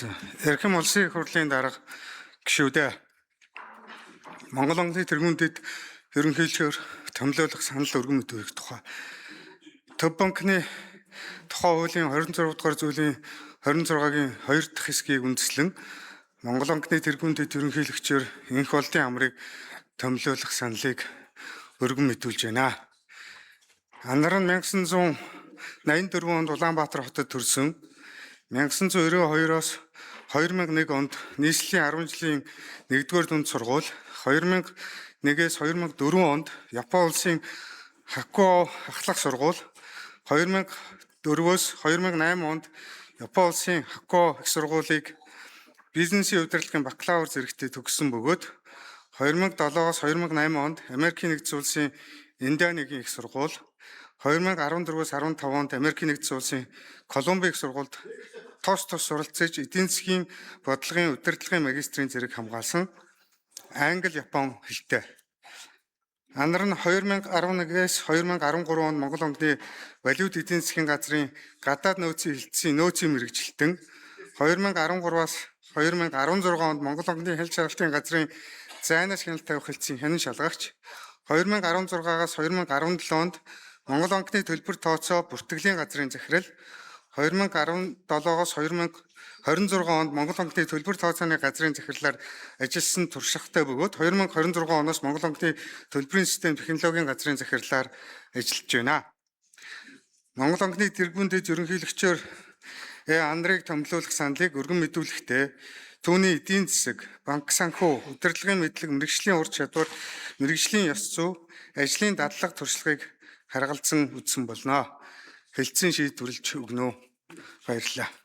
Эрхэм улсын их хурлын дарга гишүүдээ Монгол Онголын тэргуундэд ерөнхийлөгчөөр томилуулах санал өргөн мэдүүлэх тухай Төв банкны тухай хуулийн 26 дугаар зүйлийн 26-гийн 2 дахь хэсгийг үндэслэн Монгол Онголын тэргуундэд ерөнхийлөгчөөр энх болдын амрыг томилуулах саналыг өргөн мэдүүлж байна. Анар нь 1984 онд Улаанбаатар хотод төрсөн 1992-оос 2001 онд нийслэлийн 10 жилийн 1-р дунд сургууль, 2001-ээс 2004 онд Япон улсын Хакуо ахлах сургууль, 2004-өөс 2008 онд Япон улсын Хакуо их сургуулийг бизнесийн удирдлагын бакалавр зэрэгтээ төгссөн бөгөөд 2007-оос 2008 онд Америкийн нэгдсэн улсын Индианыгийн их сургууль, 2014-өөс 15 онд Америкийн нэгдсэн улсын Колумби их сургуульд тус суралцж эдийн засгийн бодлогын удирдлагын магистрийн зэрэг хамгаалсан англи, япон хэлтэй. Анар нь 2011-ээс 2013 онд Монгол Онголын валют эдийн засгийн газрын гадаад нөөцийн хэлтсийн нөөцийн мэргэжилтэн, 2013-аас 2016 онд Монгол Онголын хэлж шалгалтын газрын зайнаас хяналт тавих хэлтсийн хянан шалгагч, 2016-аас 2017 онд Монгол Онголын төлбөр тооцоо бүртгэлийн газрын захирал, 2017-оос 2026 онд Монгол Онголын төлбөр тооцооны газрын захирлаар ажилласан туршлагатай бөгөөд 2026 оноос Монгол Онголын төлбөрийн систем технологийн газрын захирлаар ажиллаж байна. Монгол Онголын тэргуундэд ерөнхийлөгчөөр анарыг томилуулах саналыг өргөн мэдүүлэхдээ түүний эдийн засаг, банк санхүү, удирдлагын мэдлэг, мэргэжлийн ур чадвар, мэргэжлийн ёс зүй, ажлын дадлага туршлагыг харгалзан үзсэн болно. Хэлтсийн шийдвэрлэж өгнө. Баярлалаа.